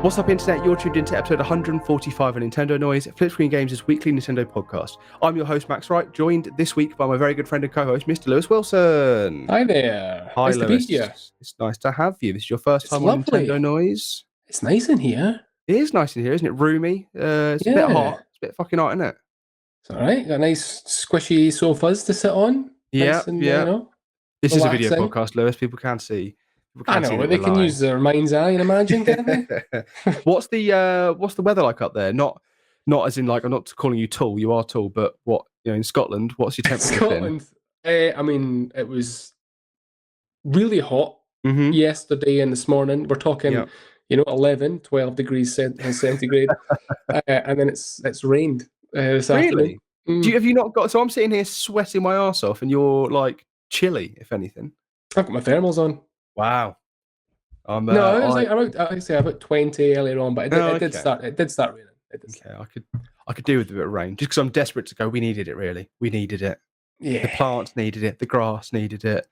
What's up, Internet? You're tuned into episode 145 of Nintendo Noise, Flip Screen Games' weekly Nintendo podcast. I'm your host, Max Wright, joined this week by my very good friend and co-host, Mr. Lewis Wilson. Hi there. Hi, nice Lewis. To be here. It's nice to have you. This is your first It's time lovely. on Nintendo Noise. It's nice in here. It is nice in here, isn't it? Roomy. It's a bit hot. It's a bit fucking hot, isn't it? It's all right. Got nice squishy sofas to sit on. Yeah, nice and, yeah. This relaxing. is a video podcast, Lewis. People can see. I know, but they can use their mind's eye and imagine, can't they? What's the weather like up there? Not as in like I'm not calling you tall. You are tall, but what in Scotland? What's your temperature? Scotland. I mean, it was really hot yesterday and this morning. We're talking, 11, 12 degrees centigrade, and then it's rained this afternoon. Have you not got? So I'm sitting here sweating my arse off, and you're like chilly, if anything. I've got my thermals on. Wow. No, it was about 20 earlier on, but it did start raining. I could do with a bit of rain just because I'm desperate to go. We needed it, really. We needed it. Yeah. The plants needed it. The grass needed it.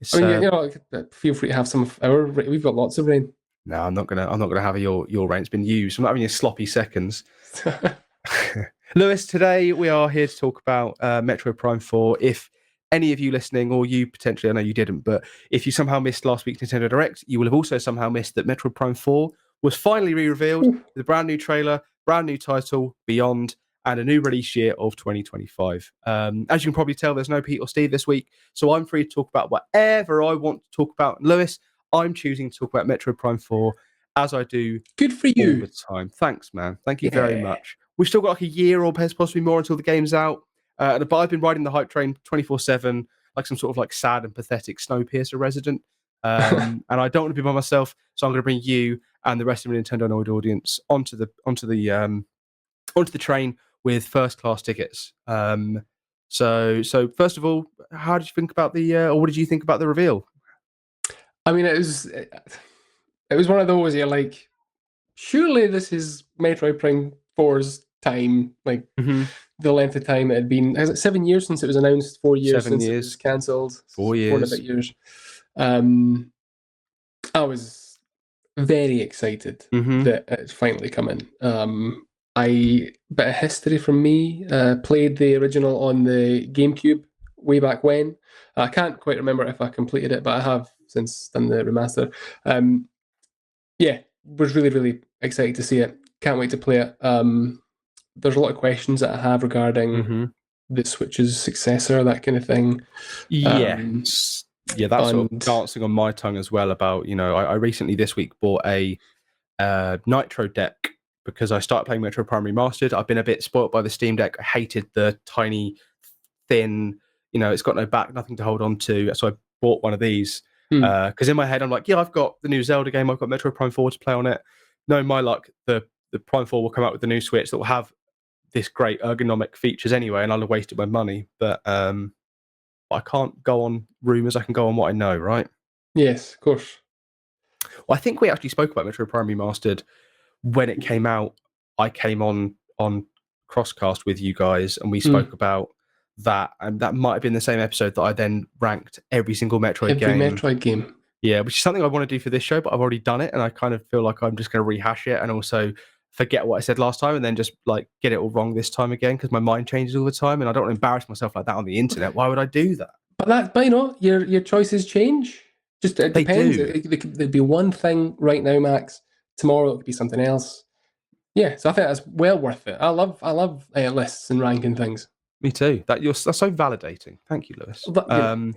Feel free to have some of our. We've got lots of rain. No, I'm not gonna have your rain. It's been used. I'm not having your sloppy seconds. Lewis, today we are here to talk about Metroid Prime 4. If any of you listening, or you potentially, I know you didn't, but if you somehow missed last week's Nintendo Direct, you will have also somehow missed that Metroid Prime 4 was finally re-revealed with a brand new trailer, brand new title, Beyond, and a new release year of 2025. As you can probably tell, there's no Pete or Steve this week, so I'm free to talk about whatever I want to talk about. Lewis, I'm choosing to talk about Metroid Prime 4, as I do Good for you. all the time. Thanks, man. Thank you very much. We've still got like a year or possibly more until the game's out. But I've been riding the hype train 24/7, like some sort of like sad and pathetic Snowpiercer resident. And I don't want to be by myself, so I'm going to bring you and the rest of the Nintendo Noid audience onto the train with first class tickets. So first of all, how did you think about or what did you think about the reveal? I mean, it was one of those you're like, surely this is Metroid Prime 4's time, like. The length of time it had been. Is it 7 years since it was announced? 4 years since it was cancelled. 4 years. 4 and a bit years. I was very excited that it's finally coming. Bit of history from me. Played the original on the GameCube way back when. I can't quite remember if I completed it, but I have since done the remaster. Was really, really excited to see it. Can't wait to play it. There's a lot of questions that I have regarding the Switch's successor, that kind of thing. Yes. That's sort of dancing on my tongue as well about, I recently this week bought a Nitro deck because I started playing Metroid Prime Remastered. I've been a bit spoilt by the Steam Deck. I hated the tiny, thin, it's got no back, nothing to hold on to. So I bought one of these because in my head I'm like, I've got the new Zelda game. I've got Metroid Prime 4 to play on it. No, my luck, the Prime 4 will come out with the new Switch that will have this great ergonomic features anyway, and I'll have wasted my money. But I can't go on rumours. I can go on what I know, right? Yes, of course. Well, I think we actually spoke about Metroid Prime Remastered when it came out. I came on Crosscast with you guys, and we spoke about that, and that might have been the same episode that I then ranked every single Metroid game. Yeah, which is something I want to do for this show, but I've already done it, and I kind of feel like I'm just going to rehash it, and also forget what I said last time and then just like get it all wrong this time again because my mind changes all the time and I don't want to embarrass myself like that on the internet. Why would I do that? But your choices change. Just it depends. There'd be one thing right now, Max. Tomorrow it could be something else. Yeah, so I think that's well worth it. I love lists and ranking things. Me too. That's so validating. Thank you, Lewis. Nothing.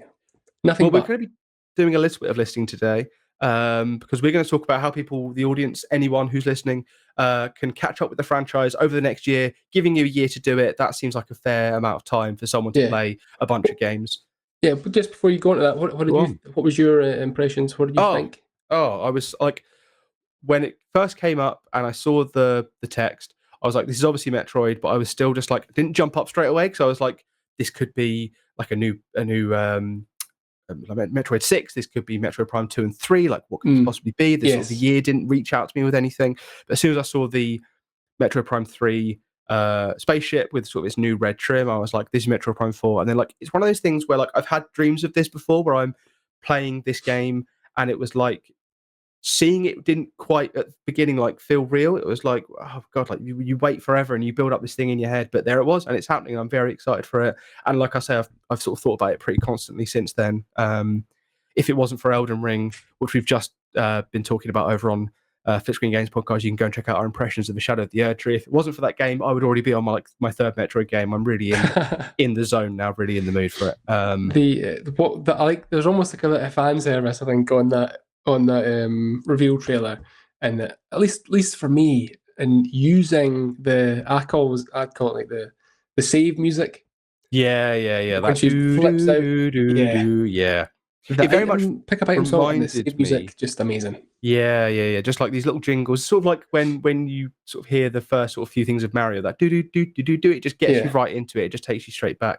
We're going to be doing a little bit of listing today. Because we're going to talk about how people, the audience, anyone who's listening, can catch up with the franchise over the next year, giving you a year to do it. That seems like a fair amount of time for someone to play a bunch of games. Yeah, but just before you go into that, what was your impressions? What did you think? I was like, when it first came up and I saw the text, I was like, this is obviously Metroid, but I was still just like, didn't jump up straight away because I was like, this could be like a new Metroid 6, this could be Metroid Prime 2 and 3, like what could it possibly be? This sort of year didn't reach out to me with anything. But as soon as I saw the Metroid Prime 3 spaceship with sort of its new red trim, I was like, this is Metroid Prime 4. And then like it's one of those things where like I've had dreams of this before where I'm playing this game and it was like seeing it didn't quite at the beginning like feel real. It was like, oh god, like you wait forever and you build up this thing in your head, but there it was, and it's happening. I'm very excited for it. And like I say, I've sort of thought about it pretty constantly since then. If it wasn't for Elden Ring, which we've just been talking about over on Flip Screen Games podcast, you can go and check out our impressions of the Shadow of the Erdtree. If it wasn't for that game, I would already be on my third Metroid game. I'm really in the zone now, really in the mood for it. I like, there's almost like a little fan service, I think, on that reveal trailer, and at least for me, and using I'd call it like the save music. Yeah. When That she flips out, yeah. The It very much pick up item song and the reminded save music, just amazing. Yeah. Just like these little jingles, sort of like when you sort of hear the first sort of few things of Mario, that do, it just gets you right into it. It just takes you straight back.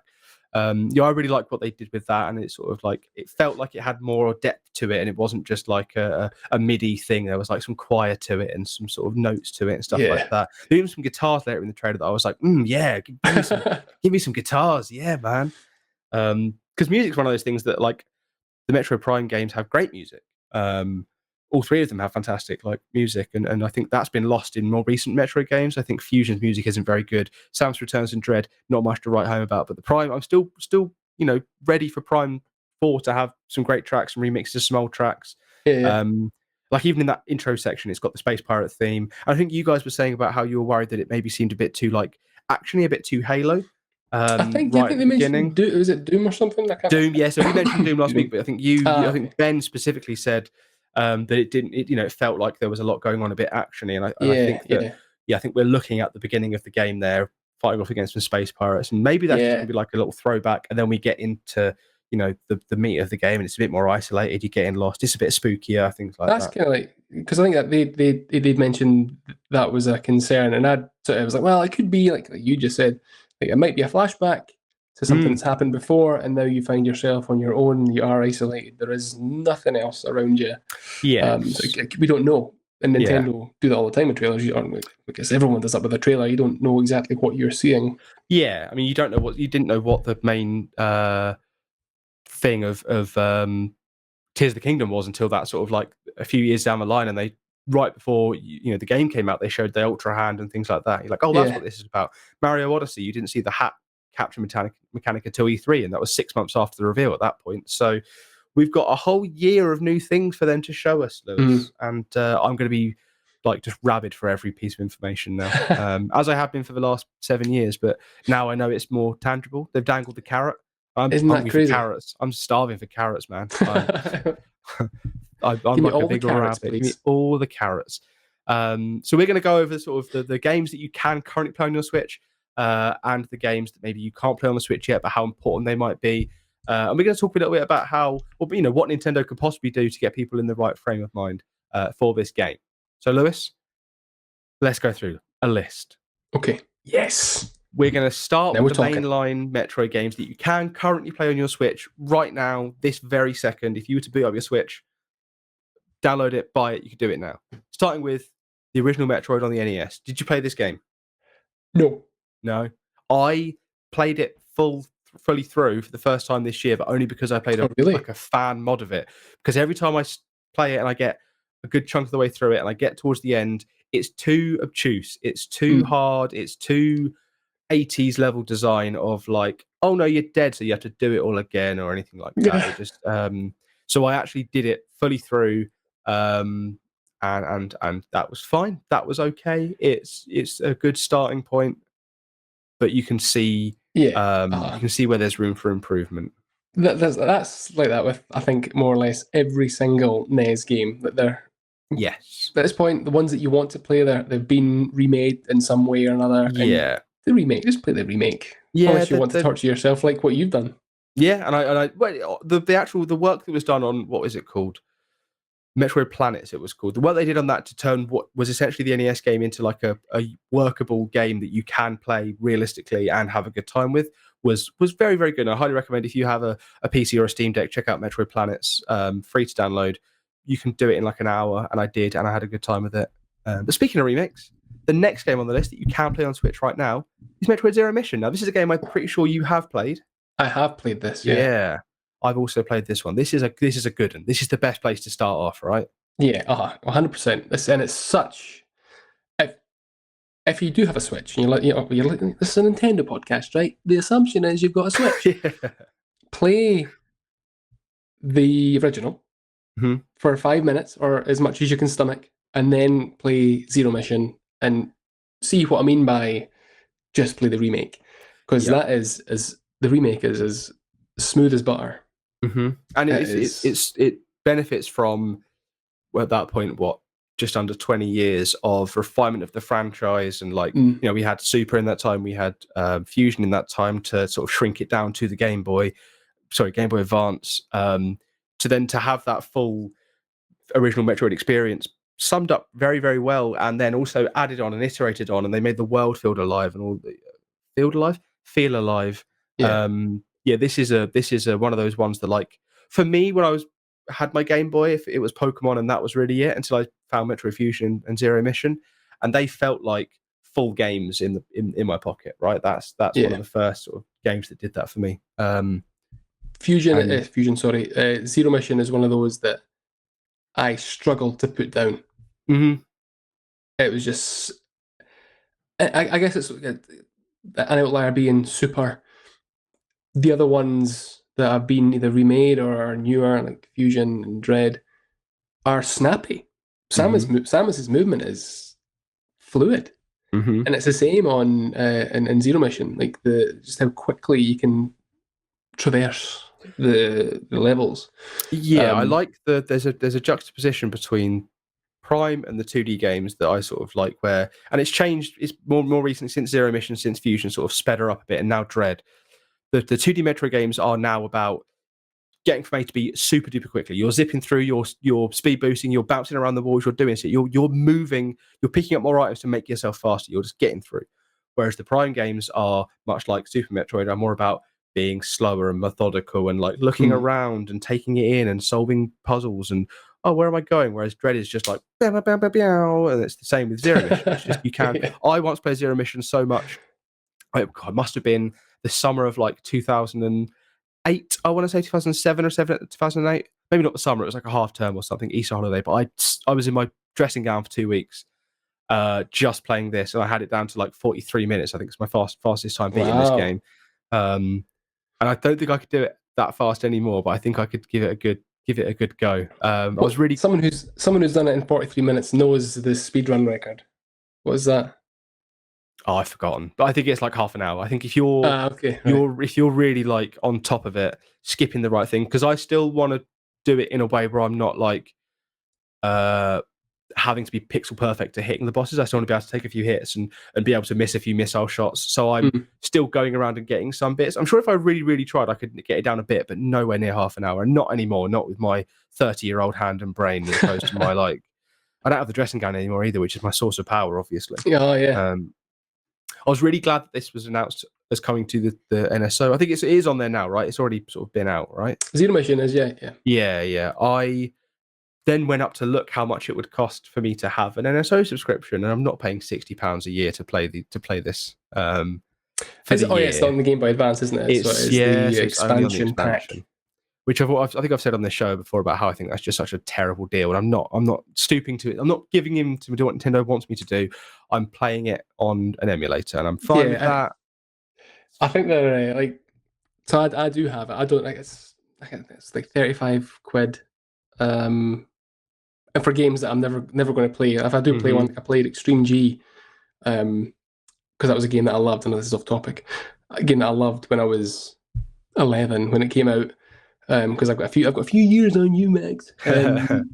I really like what they did with that, and it's sort of like it felt like it had more depth to it, and it wasn't just like a MIDI thing. There was like some choir to it and some sort of notes to it and stuff like that. There even some guitars later in the trailer that I was like, yeah, give me some guitars, yeah, man. Because music's one of those things that, like, the Metroid Prime games have great music. All three of them have fantastic like music, and I think that's been lost in more recent Metroid games. I think Fusion's music isn't very good. Samus Returns and Dread, not much to write home about. But the Prime, I'm still ready for Prime 4 to have some great tracks and remixes of some old tracks. Like even in that intro section, it's got the Space Pirate theme. I think you guys were saying about how you were worried that it maybe seemed a bit too like actiony, a bit too Halo. I think they mentioned Doom. Was it Doom or something? Doom, yeah. So we mentioned Doom last week, but I think I think Ben specifically said that it didn't. It felt like there was a lot going on, a bit actiony, and I think that I think we're looking at the beginning of the game there, fighting off against some space pirates, and maybe that's just gonna be like a little throwback, and then we get into the meat of the game, and it's a bit more isolated. You're getting lost. It's a bit spookier, things like that. That's kind of like, because I think that they did mention that was a concern, and I was like, well, it could be like you just said. It might be a flashback to something that's happened before, and now you find yourself on your own. You are isolated. There is nothing else around you. Yeah, we don't know. And Nintendo do that all the time with trailers. I guess everyone does that with a trailer. You don't know exactly what you're seeing. Yeah, I mean, you didn't know what the main thing of Tears of the Kingdom was until that sort of like a few years down the line, and they. Right before the game came out, they showed the Ultra Hand and things like that. You're like, oh, that's what this is about. Mario Odyssey, you didn't see the hat capture mechanic until E3, and that was 6 months after the reveal at that point. So we've got a whole year of new things for them to show us, Lewis. And I'm going to be like just rabid for every piece of information now, as I have been for the last 7 years. But now I know it's more tangible. They've dangled the carrot. I'm hungry for carrots. I'm starving for carrots, man. I'm like a big rabbit. Give me all the carrots. So we're going to go over sort of the games that you can currently play on your Switch, and the games that maybe you can't play on the Switch yet, but how important they might be. And we're going to talk a little bit about what Nintendo could possibly do to get people in the right frame of mind for this game. So, Lewis, let's go through a list. Okay. Yes. We're going to start with the mainline Metroid games that you can currently play on your Switch right now, this very second. If you were to boot up your Switch, download it, buy it, you can do it now. Starting with the original Metroid on the NES. Did you play this game? No. I played it fully through for the first time this year, but only because I played like a fan mod of it. Because every time I play it and I get a good chunk of the way through it and I get towards the end, it's too obtuse. It's too hard. It's too 80s level design of like, oh no, you're dead, so you have to do it all again or anything like that. It just so I actually did it fully through. And that was fine. That was okay. It's a good starting point, but you can see you can see where there's room for improvement. That's like that with, I think, more or less every single NES game that they're. Yes. At this point, the ones that you want to play, they've been remade in some way or another. Yeah. The remake, just play the remake. Yeah. Unless you want to torture yourself like what you've done. Yeah, and the work that was done on, what was it called? Metroid Planets, it was called. The work they did on that to turn what was essentially the NES game into like a workable game that you can play realistically and have a good time with was very, very good. And I highly recommend, if you have a PC or a Steam Deck, check out Metroid Planets, free to download. You can do it in like an hour, and I did, and I had a good time with it. But speaking of remakes, the next game on the list that you can play on Switch right now is Metroid Zero Mission. Now, this is a game I'm pretty sure you have played. I have played this, yeah. I've also played this one. This is a good one. This is the best place to start off, right? Yeah, 100%. And it's such. If, if you do have a Switch, and you're like, this is a Nintendo podcast, right? The assumption is you've got a Switch. Yeah. Play the original Mhm. for 5 minutes or as much as you can stomach, and then play Zero Mission and see what I mean by just play the remake, because Yeah. that is as the remake is as smooth as butter. And It is. it benefits from, well, at that point, what, just under 20 years of refinement of the franchise, and like, we had Super in that time, we had Fusion in that time to sort of shrink it down to the Game Boy Advance, to then to have that full original Metroid experience summed up very, very well, and then also added on and iterated on, and they made the world feel alive and all the feel alive. Yeah. Yeah, this is a one of those ones that, like, for me, when I had my Game Boy, if it was Pokemon and that was really it, until I found Metroid Fusion and Zero Mission, and they felt like full games in my pocket. Right, that's one of Yeah. the first sort of games that did that for me. Fusion, sorry. Zero Mission is one of those that I struggled to put down. Mm-hmm. It was just, I guess it's an outlier being Super. The other ones that have been either remade or are newer, like Fusion and Dread, are snappy. Samus's movement is fluid, and it's the same on in Zero Mission. Like just how quickly you can traverse the levels. Yeah, I like there's a juxtaposition between Prime and the 2D games that I sort of like, where, and it's changed. It's more recently, since Zero Mission, since Fusion sort of sped her up a bit, and now Dread. The 2D Metro games are now about getting from A to B super duper quickly. You're zipping through, you're speed boosting, you're bouncing around the walls, you're doing shit, you're moving, you're picking up more items to make yourself faster. You're just getting through. Whereas the Prime games are much like Super Metroid, are more about being slower and methodical and like looking around and taking it in and solving puzzles and, oh, where am I going? Whereas Dread is just like bam, bam, bam, bam, and it's the same with Zero Mission. It's just you can. Yeah. I once played Zero Mission so much. It must have been the summer of like 2008. I want to say 2007 or 2008. Maybe not the summer. It was like a half term or something, Easter holiday. But I was in my dressing gown for 2 weeks, just playing this, and I had it down to like 43 minutes. I think it's my fastest time beating this game. And I don't think I could do it that fast anymore, but I think I could give it a good go. I was really someone who's done it in 43 minutes knows the speedrun record. What is that? Oh, I've forgotten, but I think it's like half an hour. I think if you're Okay, right. if you're really like on top of it, skipping the right thing, because I still want to do it in a way where I'm not like having to be pixel perfect to hitting the bosses. I still want to be able to take a few hits and be able to miss a few missile shots. So I'm still going around and getting some bits. I'm sure if I really, really tried, I could get it down a bit, but nowhere near half an hour. And not anymore. Not with my 30-year-old hand and brain, as opposed to my like. I don't have the dressing gown anymore either, which is my source of power, obviously. Oh yeah. I was really glad that this was announced as coming to the NSO. I think it is on there now, right? It's already sort of been out, right? Zero Mission is, yeah. Yeah. I then went up to look how much it would cost for me to have an NSO subscription, and I'm not paying £60 a year to play this. For the year. Yeah, it's on the Game Boy Advance, isn't it? It's the so it's only on the expansion pack. Which I think I've said on this show before about how I think that's just such a terrible deal, and I'm not stooping to it. I'm not giving in to what Nintendo wants me to do. I'm playing it on an emulator, and I'm fine with that. I think they're like, so I do have it. I don't like it's like 35 quid, and for games that I'm never going to play. If I do play one, I played Extreme G, because that was a game that I loved. And this is off topic. A game that I loved when I was 11 when it came out. Because I've got a few years on you, Max, and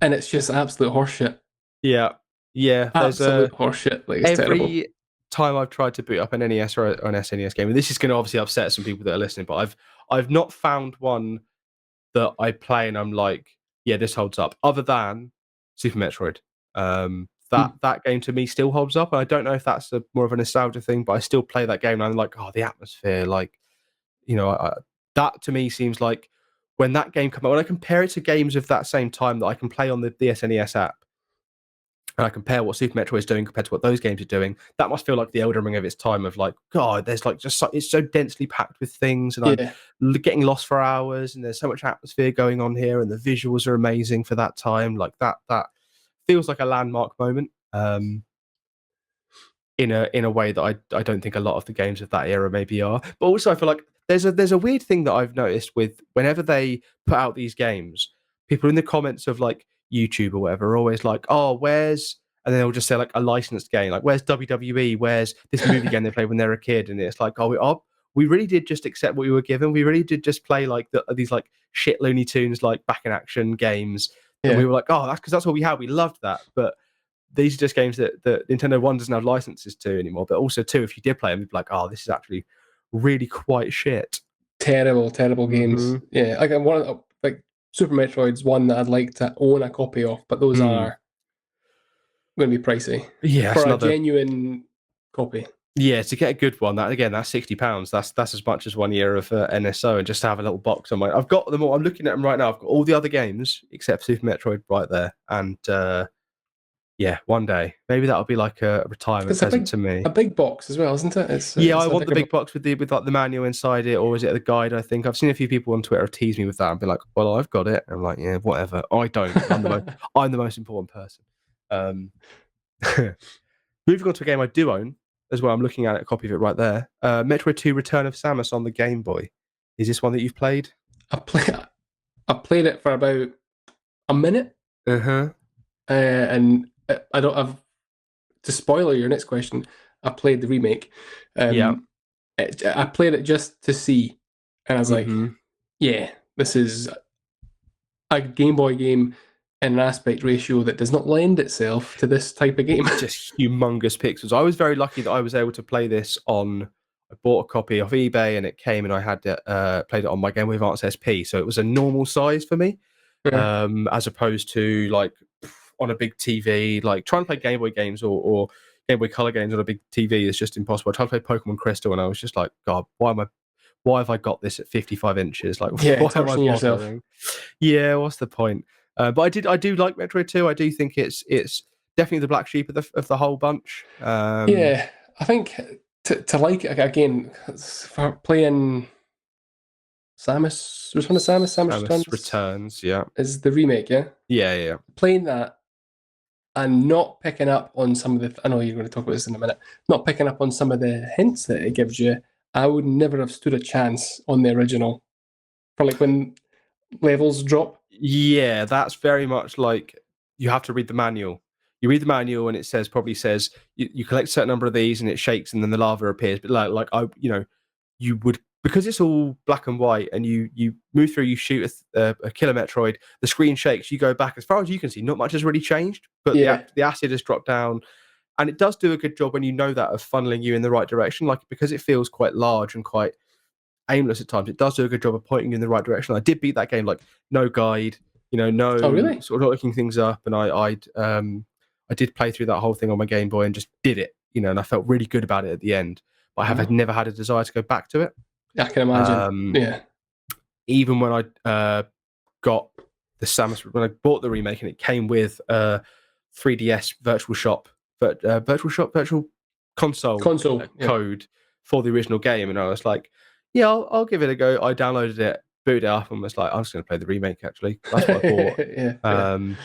it's just absolute horseshit. Yeah. Absolute horseshit. Like, it's every terrible. time I've tried to boot up an NES or an SNES game, and this is going to obviously upset some people that are listening, but I've not found one that I play and I'm like, yeah, this holds up, other than Super Metroid. That game to me still holds up, and I don't know if that's more of a nostalgia thing, but I still play that game and I'm like, oh, the atmosphere, like, that to me seems like when that game came out, when I compare it to games of that same time that I can play on the SNES app, and I compare what Super Metroid is doing compared to what those games are doing, that must feel like the Elden Ring of its time. Of like, God, there's like just it's so densely packed with things, and I'm getting lost for hours, and there's so much atmosphere going on here, and the visuals are amazing for that time. Like that feels like a landmark moment. In a way that I don't think a lot of the games of that era maybe are. But also I feel like there's a weird thing that I've noticed with whenever they put out these games, people in the comments of like YouTube or whatever are always like, oh, where's, and then they'll just say like a licensed game, like where's WWE, where's this movie game they played when they were a kid, and it's like, we really did just accept what we were given. We really did just play like these like shit Looney Tunes like back in action games, and we were like, oh, that's because that's what we had. We loved that, but these are just games that Nintendo One doesn't have licenses to anymore. But also, too, if you did play them, you'd be like, oh, this is actually really quite shit. Terrible games. Yeah, like one of like Super Metroid's one that I'd like to own a copy of, but those are going to be pricey. Yeah, for a genuine copy. Yeah, to get a good one, that's £60. That's as much as 1 year of NSO, and just to have a little box on my. I've got them all. I'm looking at them right now. I've got all the other games except Super Metroid right there, and yeah, one day maybe that'll be like a retirement present to me. A big box as well, isn't it? I want the big box with like the manual inside it, or is it the guide? I think I've seen a few people on Twitter tease me with that and be like, "Well, I've got it." I'm like, "Yeah, whatever." I don't. I'm the most important person. Moving on to a game I do own as well. I'm looking at a copy of it right there. Metroid 2: Return of Samus on the Game Boy. Is this one that you've played? I played it for about a minute. And I don't have to spoiler your next question. I played the remake. I played it just to see, and I was like, yeah, this is a Game Boy game in an aspect ratio that does not lend itself to this type of game. Just humongous pixels. I was very lucky that I was able to play this on. I bought a copy off eBay and it came, and I had played it on my Game Boy Advance SP, so it was a normal size for me, as opposed to like on a big TV. Like trying to play Game Boy games or Game Boy Color games on a big TV is just impossible. I tried to play Pokemon Crystal, and I was just like, God, why have I got this at 55 inches? Like, why am I yourself? Yeah, what's the point? But I do like Metroid 2. I do think it's definitely the black sheep of the whole bunch. Yeah, I think to like it again for playing Samus Returns, yeah, is the remake, yeah. Playing that and not picking up on some of the. I know you're going to talk about this in a minute. Not picking up on some of the hints that it gives you. I would never have stood a chance on the original. For like when levels drop. Yeah, that's very much like you have to read the manual. You read the manual and it probably says you collect a certain number of these and it shakes and then the lava appears. But you would, because it's all black and white and you move through, you shoot a killer Metroid, the screen shakes, you go back. As far as you can see, not much has really changed, but the acid has dropped down. And it does do a good job when you know that of funneling you in the right direction, like because it feels quite large and quite aimless at times. It does do a good job of pointing you in the right direction. I did beat that game like no guide, no sort of looking things up, and I did play through that whole thing on my Game Boy and just did it, and I felt really good about it at the end. But I have never had a desire to go back to it. I can imagine. Yeah. Even when I got the Samus, when I bought the remake and it came with 3DS virtual console code for the original game, and I was like, yeah, I'll give it a go. I downloaded it, booted it up, and was like, I'm just going to play the remake. Actually, that's what I bought.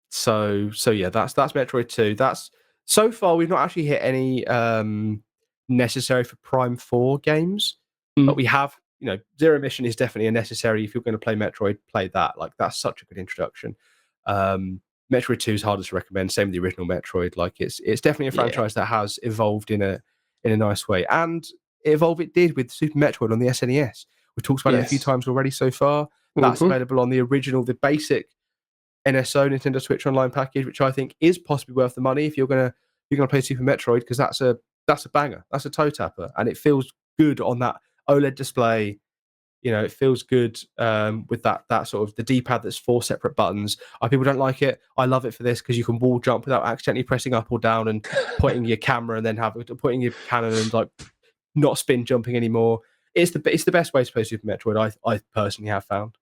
So yeah, that's Metroid 2. That's so far we've not actually hit any necessary for Prime 4 games, but we have. Zero Mission is definitely a necessary if you're going to play Metroid. Play that. Like that's such a good introduction. Metroid 2 is harder to recommend. Same with the original Metroid. Like it's definitely a franchise that has evolved in a nice way, and it did with Super Metroid on the SNES. We've talked about it a few times already so far. That's available on the basic NSO Nintendo Switch Online package, which I think is possibly worth the money if you're gonna play Super Metroid, because that's a banger. That's a toe tapper, and it feels good on that OLED display. It feels good with that sort of the D-pad that's 4 separate buttons. People don't like it. I love it for this because you can wall jump without accidentally pressing up or down and pointing your camera and then pointing your cannon and like not spin jumping anymore. It's the best way to play Super Metroid. I personally have found.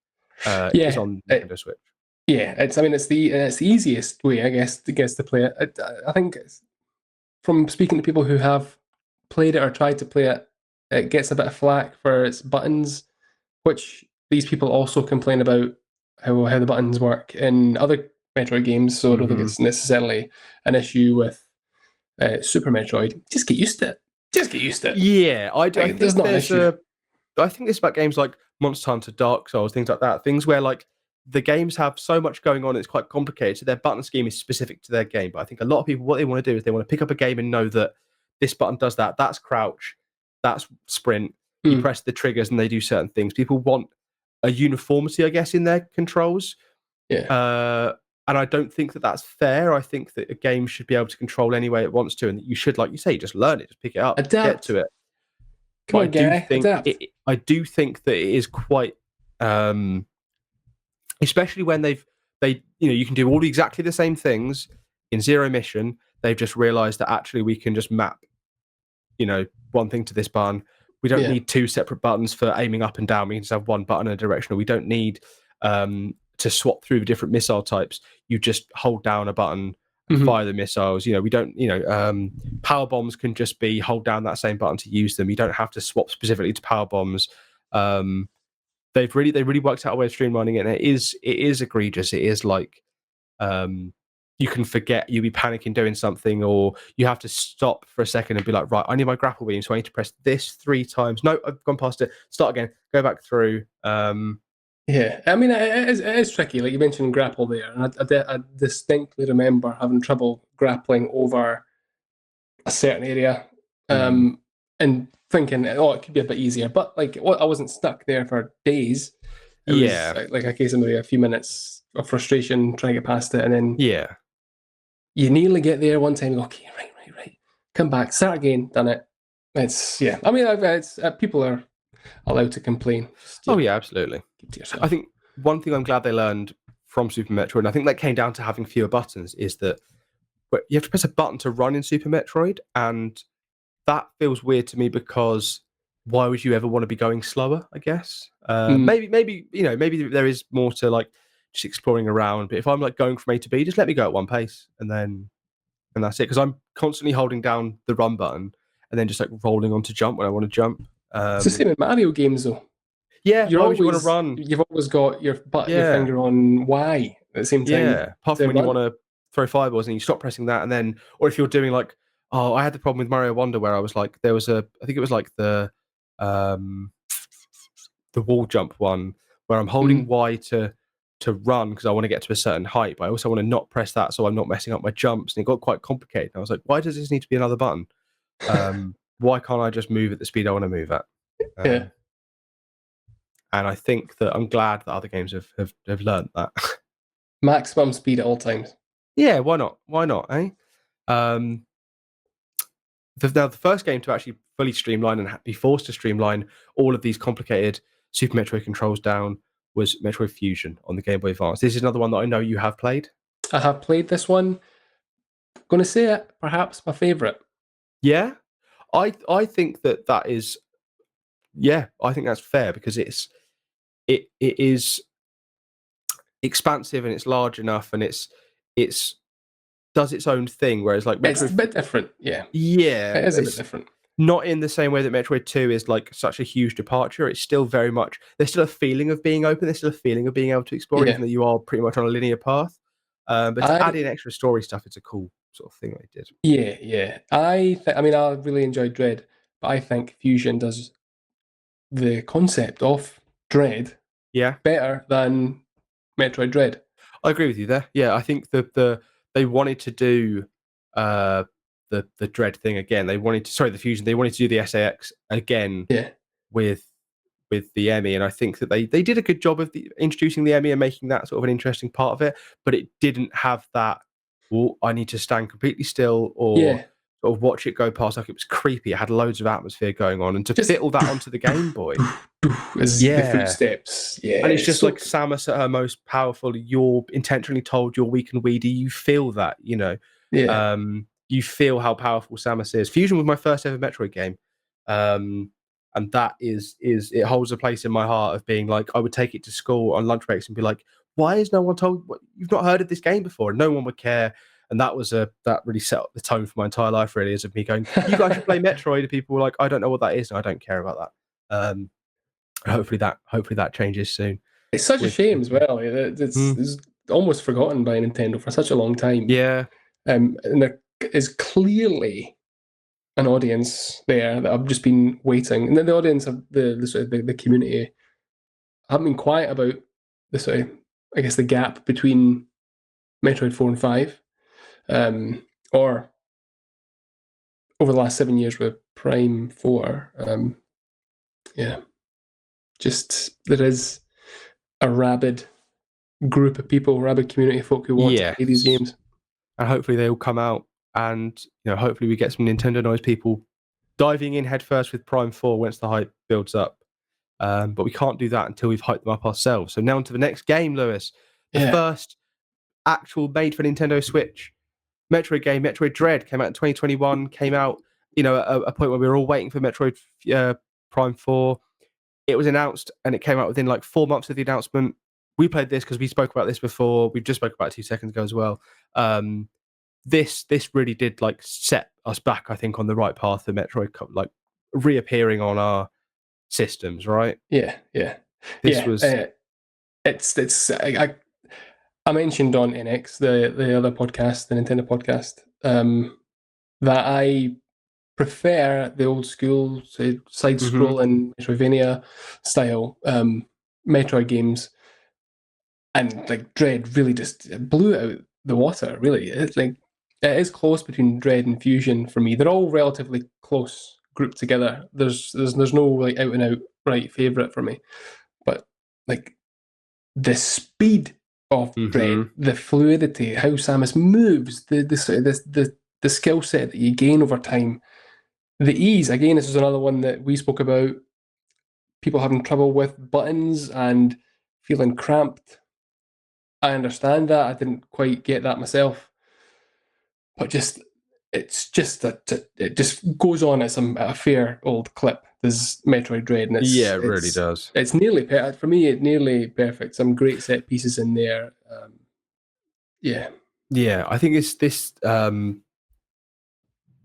It's on Nintendo Switch. Yeah, it's the easiest way, I guess, to play it. I think from speaking to people who have played it or tried to play it, it gets a bit of flack for its buttons, which these people also complain about how the buttons work in other Metroid games. So I don't think it's necessarily an issue with Super Metroid. Just get used to it. Just get used to it. Yeah, I do. I There's think not an issue. I think it's about games like Monster Hunter, Dark Souls, things like that. Things where like the games have so much going on, it's quite complicated. So their button scheme is specific to their game. But I think a lot of people, what they want to do is they want to pick up a game and know that this button does that. That's crouch. That's sprint. You press the triggers and they do certain things. People want a uniformity, I guess, in their controls. Yeah. And I don't think that that's fair. I think that a game should be able to control any way it wants to, and that you should, like you say, just learn it, just pick it up, Adapt. get to it. Come on, Gary. Adapt. I do think that it is quite, especially when you can do all exactly the same things in Zero Mission. They've just realised that actually we can just map, one thing to this button. We don't need two separate buttons for aiming up and down. We can just have one button in a direction. We don't need to swap through the different missile types. You just hold down a button and fire the missiles. We don't, power bombs can just be hold down that same button to use them. You don't have to swap specifically to power bombs. They really worked out a way of streamlining it, and it is egregious. It is like you can forget, you'll be panicking doing something, or you have to stop for a second and be like, right, I need my grapple beam, so I need to press this 3 times. No, I've gone past it. Start again. Go back through. Yeah, I mean, it is tricky. Like you mentioned grapple there, and I distinctly remember having trouble grappling over a certain area, and thinking, oh, it could be a bit easier. But like, I wasn't stuck there for days. It was like a case of maybe a few minutes of frustration trying to get past it, and then you nearly get there one time. You go, okay, right, come back, start again, done it. It's I mean, it's people are allowed to complain. Just, absolutely. Keep to yourself. I think one thing I'm glad they learned from Super Metroid, and I think that came down to having fewer buttons, is that you have to press a button to run in Super Metroid, and that feels weird to me because why would you ever want to be going slower? I guess maybe there is more to like just exploring around. But if I'm like going from A to B, just let me go at one pace, and that's it. Because I'm constantly holding down the run button and then just like rolling on to jump when I want to jump. It's the same in Mario games, though. Yeah, why would you want to run? You've always got your finger on Y at the same time. Yeah, apart from when you want to throw fireballs and you stop pressing that, and then, or if you're doing like, I had the problem with Mario Wonder where I was like, I think it was like the wall jump one where I'm holding Y to run because I want to get to a certain height, but I also want to not press that so I'm not messing up my jumps, and it got quite complicated. And I was like, why does this need to be another button? Why can't I just move at the speed I want to move at? And I think that I'm glad that other games have learned that. Maximum speed at all times. Yeah, why not? Why not, eh? Now, the first game to actually fully streamline and be forced to streamline all of these complicated Super Metroid controls down was Metroid Fusion on the Game Boy Advance. This is another one that I know you have played. I have played this one. I'm going to say it, perhaps my favourite. Yeah? I think that is... Yeah, I think that's fair because it is expansive and it's large enough and it's does its own thing, whereas like Metroid, it's a bit different. Yeah, it is a bit different. Not in the same way that Metroid 2 is like such a huge departure. It's still very much, there's still a feeling of being open, there's still a feeling of being able to explore, even though you are pretty much on a linear path. But to add in extra story stuff, it's a cool sort of thing they did. Yeah. I really enjoyed Dread, but I think Fusion does the concept of Dread better than Metroid Dread. I agree with you there. Yeah, I think they wanted to do the Dread thing again. The Fusion. They wanted to do the SAX again with the Emmy, and I think that they did a good job of introducing the Emmy and making that sort of an interesting part of it, but it didn't have that, well, I need to stand completely still or sort of watch it go past. Like, it was creepy. It had loads of atmosphere going on, and to fit all that onto the Game Boy, the footsteps, and it's just like Samus at her most powerful. You're intentionally told you're weak and weedy. You feel that, you feel how powerful Samus is. Fusion was my first ever Metroid game, and that is it holds a place in my heart of being like, I would take it to school on lunch breaks and be like, why is no one told? You've not heard of this game before. No one would care. And that really set up the tone for my entire life. Really, is of me going, you guys should play Metroid. And people were like, I don't know what that is, and I don't care about that. Hopefully that changes soon. It's such a shame as well. It's almost forgotten by Nintendo for such a long time. Yeah. And there is clearly an audience there that have just been waiting, and then the audience of the community haven't been quiet about the sort of, I guess, the gap between Metroid 4 and 5, or over the last 7 years with Prime 4. Yeah, just there is a rabid group of people, rabid community of folk who want to play these games. And hopefully they all come out, and hopefully we get some Nintendo Noise people diving in headfirst with Prime 4 once the hype builds up. But we can't do that until we've hyped them up ourselves. So now on to the next game, Lewis. The first actual made for Nintendo Switch Metroid game, Metroid Dread, came out in 2021. Came out, at a point where we were all waiting for Metroid Prime 4. It was announced, and it came out within like 4 months of the announcement. We played this because we spoke about this before. We just spoke about it 2 seconds ago as well. This really did like set us back, I think, on the right path for Metroid, like reappearing on our systems, right? Yeah. This was it's I mentioned on NX, the other podcast, the Nintendo podcast, that I prefer the old school side-scrolling Metroidvania style Metroid games, and like Dread really just blew it out the water. Really, it's like it is close between Dread and Fusion for me. They're all relatively close grouped together. There's no like out and out right favorite for me, but like the speed of Dread, the fluidity, how Samus moves, the skill set that you gain over time, the ease. Again, this is another one that we spoke about. People having trouble with buttons and feeling cramped. I understand that. I didn't quite get that myself, but it just goes on at a fair old clip. This Metroid Dread, and it really does. It's nearly for me. It's nearly perfect. Some great set pieces in there. I think it's this.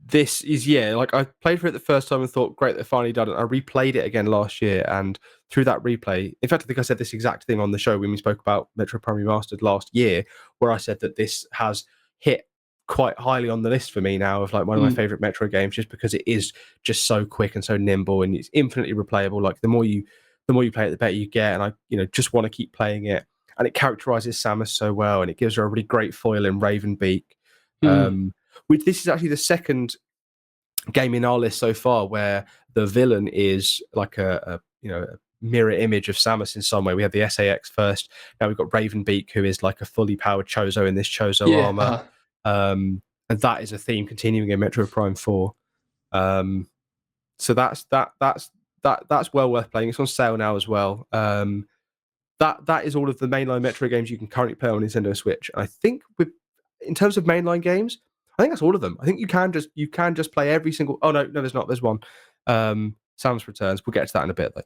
This is like I played for it the first time and thought, great, they've finally done it. I replayed it again last year, and through that replay, in fact, I think I said this exact thing on the show when we spoke about Metroid Prime Remastered last year, where I said that this has hit quite highly on the list for me now of like one of my favorite Metroid games, just because it is just so quick and so nimble, and it's infinitely replayable. Like the more you play it, the better you get, and I just want to keep playing it. And it characterizes Samus so well, and it gives her a really great foil in Ravenbeak. This is actually the second game in our list so far where the villain is like a mirror image of Samus in some way. We had the SAX first. Now we've got Ravenbeak, who is like a fully powered Chozo in this Chozo armor. And that is a theme continuing in Metroid Prime 4. So that's well worth playing. It's on sale now as well. That is all of the mainline Metro games you can currently play on Nintendo Switch. I think in terms of mainline games, I think that's all of them. I think you can just play every single. Oh no, there's not. There's one. Samus Returns. We'll get to that in a bit though.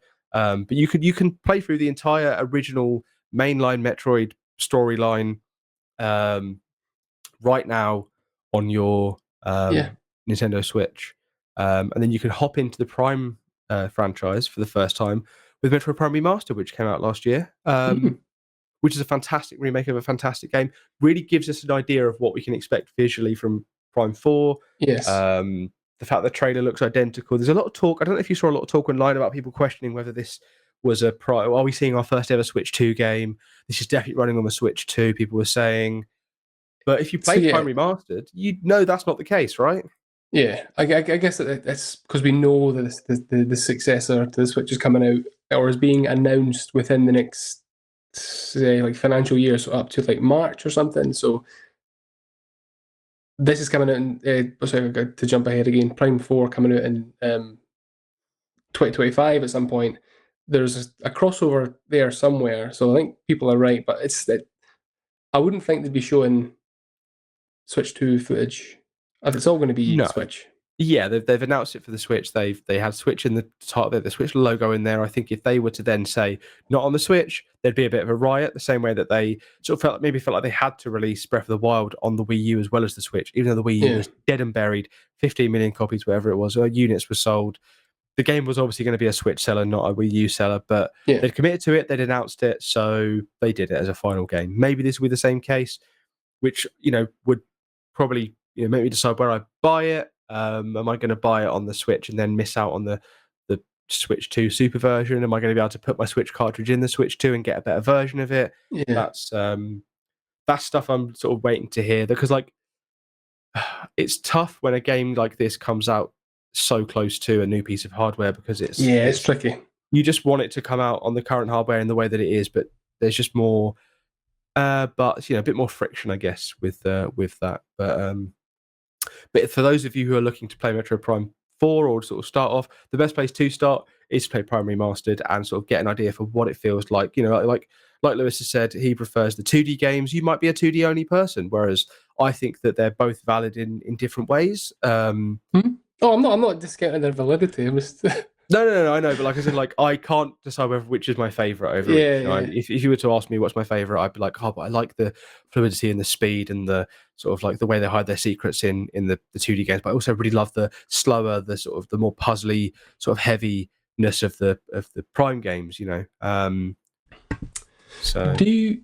But you can play through the entire original mainline Metroid storyline right now on your Nintendo Switch, and then you can hop into the Prime franchise for the first time with Metroid Prime Remastered, which came out last year, which is a fantastic remake of a fantastic game. Really gives us an idea of what we can expect visually from Prime 4. Yes. The fact the trailer looks identical. There's a lot of talk. I don't know if you saw a lot of talk online about people questioning whether this was are we seeing our first ever Switch 2 game? This is definitely running on the Switch 2, people were saying. But if you play Prime Remastered, you know that's not the case, right? Yeah, I guess that's because we know that the successor to the Switch is coming out or is being announced within the next, say, like financial year, so up to like March or something. So this is coming out in, sorry, to jump ahead again, Prime 4 coming out in 2025 at some point. There's a crossover there somewhere, so I think people are right, but I wouldn't think they'd be showing Switch 2 footage. It's all going to be Switch. Yeah, they've announced it for the Switch. They had Switch in the title, the Switch logo in there. I think if they were to then say not on the Switch, there'd be a bit of a riot. The same way that they sort of felt like they had to release Breath of the Wild on the Wii U as well as the Switch, even though the Wii U was dead and buried, 15 million copies, whatever it was, units were sold. The game was obviously going to be a Switch seller, not a Wii U seller, but they'd committed to it, they'd announced it, so they did it as a final game. Maybe this will be the same case, which would probably make me decide where I buy it. Am I going to buy it on the Switch and then miss out on the Switch 2 Super version? Am I going to be able to put my Switch cartridge in the Switch 2 and get a better version of it? Yeah, that's stuff I'm sort of waiting to hear, because it's tough when a game like this comes out so close to a new piece of hardware, because it's tricky. You just want it to come out on the current hardware in the way that it is, but there's just more but a bit more friction, I guess, with that. But for those of you who are looking to play Metroid Prime 4 or sort of start off, the best place to start is to play Prime Remastered and sort of get an idea for what it feels like. Like Lewis has said, he prefers the 2D games. You might be a 2D only person, whereas I think that they're both valid in different ways. Oh, I'm not discounting their validity. I'm just No, I know, but like I said, I can't decide which is my favorite over each. If you were to ask me what's my favorite, I'd be like, oh, but I like the fluidity and the speed and the sort of like the way they hide their secrets in the 2D games. But I also really love the slower, the sort of the more puzzly, sort of heaviness of the Prime games. So to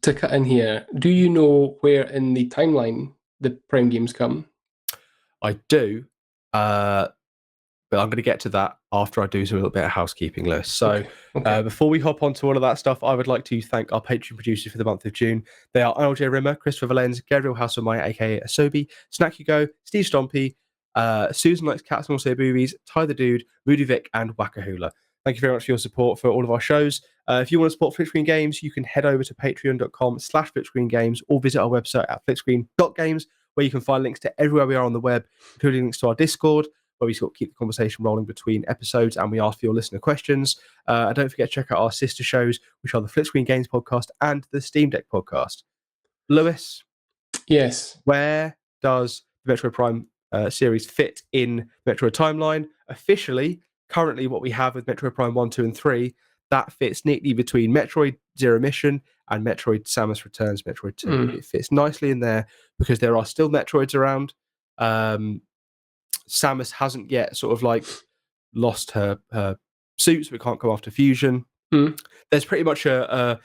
cut in here, do you know where in the timeline the Prime games come? I do. But I'm going to get to that after I do a little bit of housekeeping, Lewis. So okay. Before we hop onto all of that stuff, I would like to thank our Patreon producers for the month of June. They are LJ Rimmer, Christopher Valens, Gabriel Hasselmeyer, aka Asobi, Snack Hugo, Steve Stompy, Susan Likes Cats and Also Boobies, Ty the Dude, Moody Vic, and Wackahula. Thank you very much for your support for all of our shows. If you want to support Flickscreen Games, you can head over to patreon.com/FlickscreenGames or visit our website at flickscreen.games, where you can find links to everywhere we are on the web, including links to our Discord, where we sort of keep the conversation rolling between episodes and we ask for your listener questions. And don't forget to check out our sister shows, which are the Flip Screen Games podcast and the Steam Deck podcast. Lewis? Yes. Where does the Metroid Prime series fit in Metroid timeline? Officially, currently what we have with Metroid Prime 1, 2, and 3, that fits neatly between Metroid Zero Mission and Metroid Samus Returns Metroid 2. It fits nicely in there because there are still Metroids around. Samus hasn't yet sort of like lost her suit, so it can't come after Fusion. There's pretty much a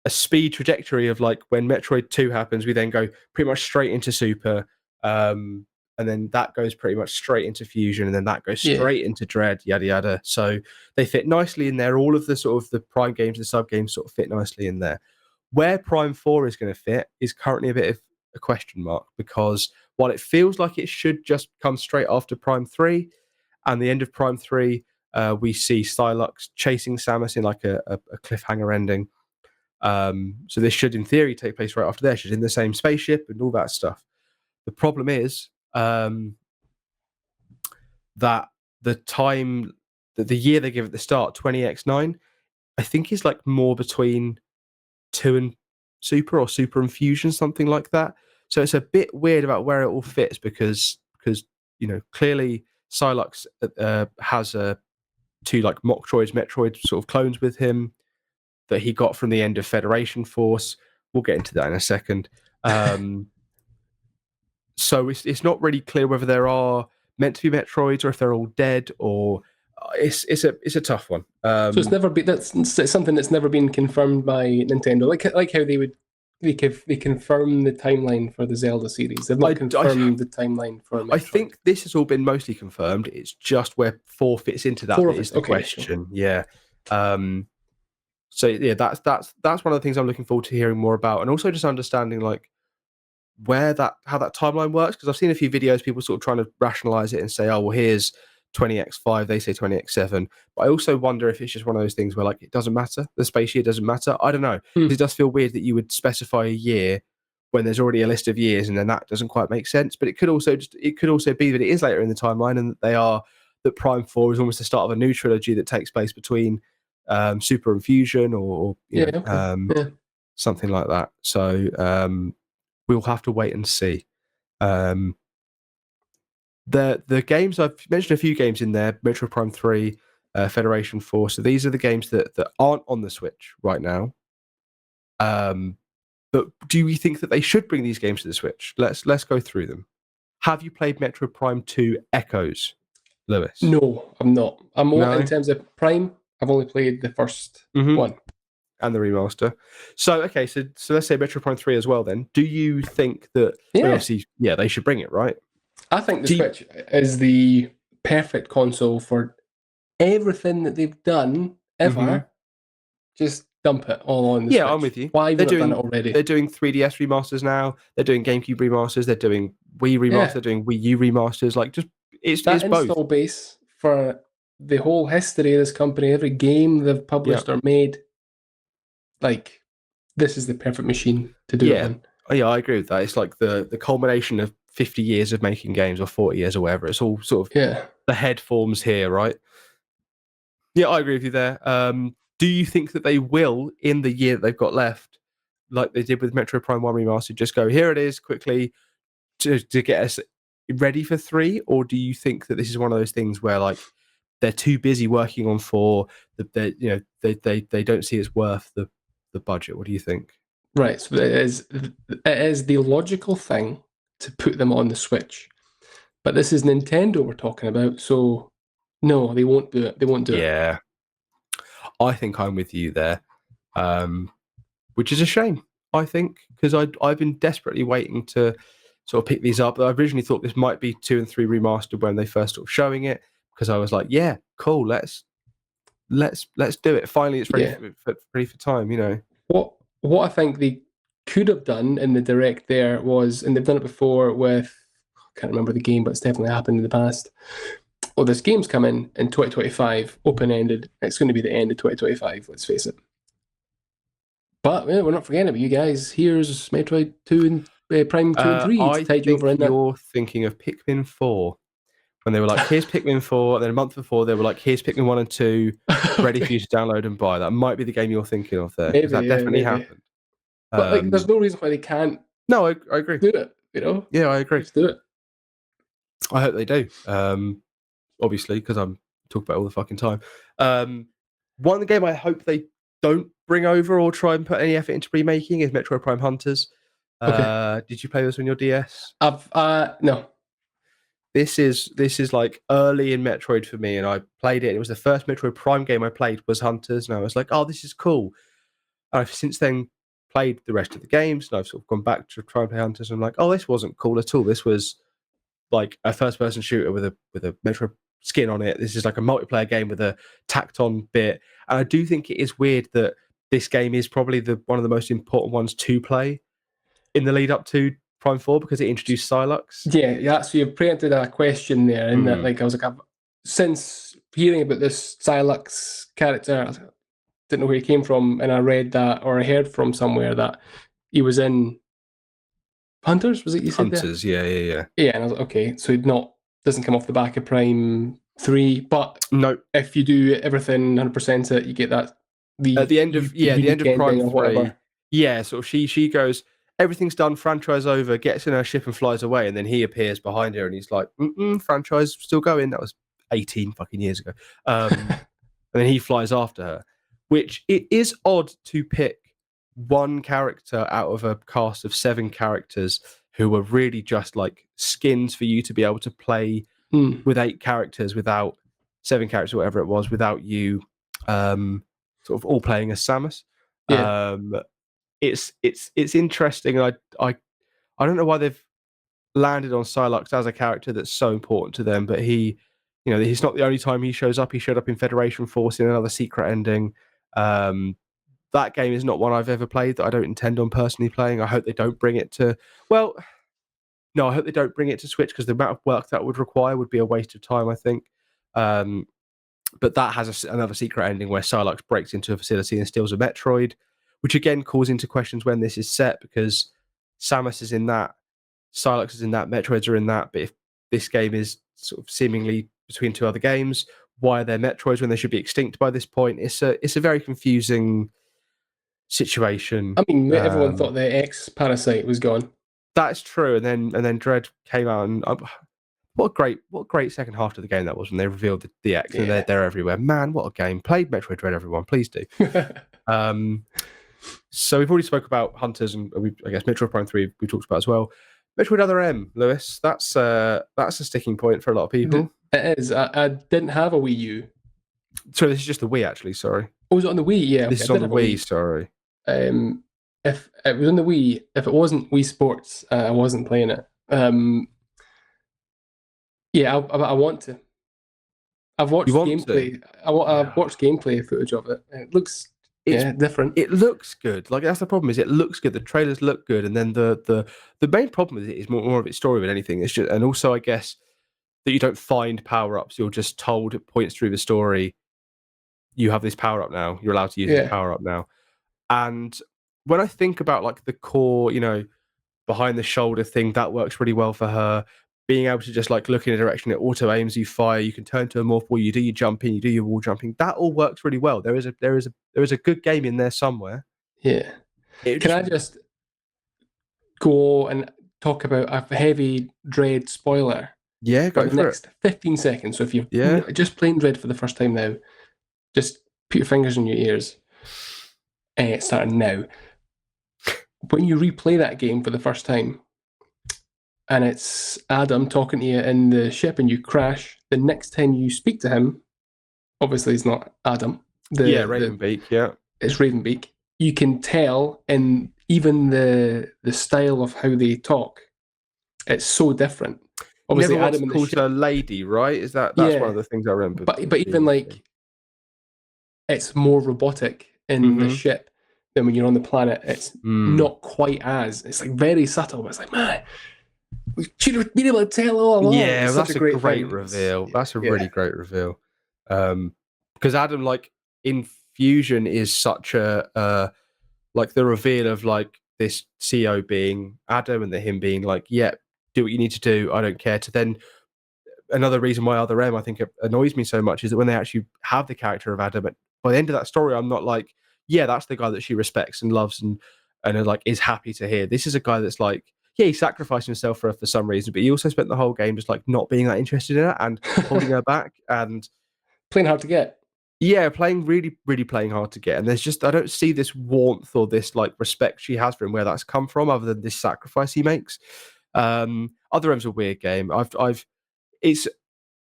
speed trajectory of like when Metroid 2 happens, we then go pretty much straight into Super, and then that goes pretty much straight into Fusion, and then that goes straight into Dread, yada yada. So they fit nicely in there. All of the sort of the Prime games, the sub games sort of fit nicely in there. Where Prime 4 is going to fit is currently a bit of a question mark, because while it feels like it should just come straight after Prime 3, and the end of Prime 3, we see Stylux chasing Samus in like a cliffhanger ending. So this should, in theory, take place right after there. She's in the same spaceship and all that stuff. The problem is that the time, that the year they give at the start, 20X9, I think is like more between 2 and Super or Super and Fusion, something like that. So it's a bit weird about where it all fits, because clearly Psylux has two like Metroid sort of clones with him that he got from the end of Federation Force. We'll get into that in a second. So it's not really clear whether there are meant to be Metroids or if they're all dead, or it's a tough one. So it's never been, it's something that's never been confirmed by Nintendo, like how they confirm the timeline for the Zelda series. They've not confirmed the timeline for Metroid. I think this has all been mostly confirmed. It's just where 4 fits into that is the question. Sure. Yeah. So yeah, that's one of the things I'm looking forward to hearing more about, and also just understanding like how that timeline works, because I've seen a few videos, people sort of trying to rationalize it and say, oh well, here's 20X5, they say 20X7. But I also wonder if it's just one of those things where like it doesn't matter, the space year doesn't matter. I don't know. It does feel weird that you would specify a year when there's already a list of years, and then that doesn't quite make sense. But it could also be that it is later in the timeline, and that Prime 4 is almost the start of a new trilogy that takes place between Super and Fusion, or something like that. So we'll have to wait and see. The games I've mentioned a few games in there: Metroid Prime 3, Federation Force. So these are the games that aren't on the Switch right now. But do we think that they should bring these games to the Switch? Let's go through them. Have you played Metroid Prime 2 Echoes, Lewis? No, I'm not. I'm more No? in terms of Prime. I've only played the first one and the remaster. So okay, so let's say Metroid Prime 3 as well. Then, do you think that? Well, obviously, yeah, they should bring it, right? I think the Switch is the perfect console for everything that they've done ever. Just dump it all on the Switch. I'm with you. Why haven't they done it already? They're doing 3DS remasters now. They're doing GameCube remasters. They're doing Wii remasters. They're doing Wii U remasters. Like, just it's install both. base for the whole history of this company. Every game they've published or made, like, this is the perfect machine to do it on. Yeah, I agree with that. It's like the culmination of 50 years of making games, or 40 years, or whatever. It's all sort of the head forms here, right? Yeah, I agree with you there. Do you think that they will, in the year that they've got left, like they did with Metroid Prime 1 Remastered, just go, here it is, quickly, to get us ready for 3? Or do you think that this is one of those things where, like, they're too busy working on 4, that they don't see it's worth the budget? What do you think? Right, so it is the logical thing to put them on the Switch. But this is Nintendo we're talking about, so no, they won't do it. They won't do it. Yeah. I think I'm with you there, which is a shame, I think, because I've been desperately waiting to sort of pick these up. I originally thought this might be 2 and 3 remastered when they first started showing it, because I was like, yeah, cool, let's do it. Finally, it's ready for time, you know. What I think they could have done in the direct there was, and they've done it before with, I can't remember the game, but it's definitely happened in the past. Well, this game's coming in 2025, open-ended. It's going to be the end of 2025, let's face it. But we're not forgetting about you guys. Here's Metroid 2 and Prime 2 and 3 to tide you over in that. You're thinking of Pikmin 4. When they were like, here's Pikmin 4, and then a month before they were like, here's Pikmin 1 and 2, ready for you to download and buy. That might be the game you're thinking of there. Maybe, that definitely happened. But like, there's no reason why they can't. No, I agree. Do it, you know? Yeah, I agree. Just do it. I hope they do. Obviously, because I'm talking about it all the fucking time. One game I hope they don't bring over or try and put any effort into remaking is Metroid Prime Hunters. Did you play this on your DS? No. This is like early in Metroid for me, and I played it. It was the first Metroid Prime game I played was Hunters, and I was like, oh, this is cool. And I've since then played the rest of the games, and I've sort of gone back to try and play Hunters, and I'm like, oh, this wasn't cool at all. This was like a first-person shooter with a Metroid skin on it. This is like a multiplayer game with a tacked-on bit, and I do think it is weird that this game is probably one of the most important ones to play in the lead up to Prime 4 because it introduced Sylux. Yeah. So you've preempted a question there, in that, like, I was like, since hearing about this Sylux character, I didn't know where he came from, and I read that, or I heard from somewhere that he was in Hunters. Was it you said Hunters? There? Yeah. Yeah, and I was like, okay, so doesn't come off the back of Prime 3, but no, if you do everything 100% it, you get that at the end of Prime 3. Yeah, sort of she goes, everything's done, franchise over, gets in her ship and flies away, and then he appears behind her and he's like, franchise still going. That was 18 fucking years ago. And then he flies after her, which it is odd to pick one character out of a cast of 7 characters who were really just like skins for you to be able to play with 8 characters without 7 characters, whatever it was, without you sort of all playing as Samus. Yeah. It's interesting. I don't know why they've landed on Sylux as a character that's so important to them, but he, you know, he's not the only time he shows up. He showed up in Federation Force in another secret ending. That game is not one I've ever played that I don't intend on personally playing. I hope they don't bring it to, I hope they don't bring it to Switch, because the amount of work that would require would be a waste of time, I think. But that has another secret ending where Sylux breaks into a facility and steals a Metroid, which again calls into questions when this is set, because Samus is in that, Sylux is in that, Metroids are in that. But if this game is sort of seemingly between 2 other games, why are there Metroids when they should be extinct by this point? It's a very confusing situation. I mean, everyone thought the X Parasite was gone. That's true, and then Dread came out, and what a great second half to the game that was when they revealed the X and they're everywhere. Man, what a game! Played Metroid Dread, everyone. Please do. So we've already spoke about Hunters, and I guess Metroid Prime 3 we talked about as well. Metroid Other M, Lewis. That's a sticking point for a lot of people. It is. I didn't have a Wii U. So this is just the Wii, actually. Sorry. Oh, was it on the Wii? Yeah, okay. This is on the Wii. Sorry. If it was on the Wii, if it wasn't Wii Sports, I wasn't playing it. Yeah, I want to. I've watched gameplay. I've watched gameplay footage of it. It looks different. It looks good. Like that's the problem, is it looks good. The trailers look good, and then the main problem with it is more of its story than anything. It's just, and also I guess that you don't find power ups. You're just told it points through the story. You have this power up now. You're allowed to use this power up now. And when I think about like the core, behind the shoulder thing, that works really well for her. Being able to just like look in a direction, it auto aims you, fire. You can turn to a morph wall. You do your jumping. You do your wall jumping. That all works really well. There is a good game in there somewhere. Yeah. Can I just go and talk about a heavy Dread spoiler? Yeah, go for the next 15 seconds. So if you're just playing Dread for the first time now, just put your fingers in your ears. Starting now. When you replay that game for the first time, and it's Adam talking to you in the ship and you crash, the next time you speak to him, obviously it's not Adam. Ravenbeak, it's Ravenbeak. You can tell in even the style of how they talk, it's so different. Obviously, Adam in calls her lady, right? That's one of the things I remember. But even like, it's more robotic in the ship than when you're on the planet. It's not quite as. It's like very subtle, but it's like, man, we should have been able to tell all along. Yeah, that's a great reveal. That's a really great reveal. Because Adam, like in Fusion, is such a like the reveal of like this CEO being Adam and him being like, yeah, do what you need to do. I don't care. To then another reason why Other M I think annoys me so much is that when they actually have the character of Adam, by the end of that story, I'm not like, yeah, that's the guy that she respects and loves and like is happy to hear. This is a guy that's like, yeah, he sacrificed himself for her for some reason, but he also spent the whole game just like not being that interested in her and holding her back and playing hard to get. Yeah, playing really playing hard to get. And there's just, I don't see this warmth or this like respect she has for him where that's come from, other than this sacrifice he makes. Other M's a weird game.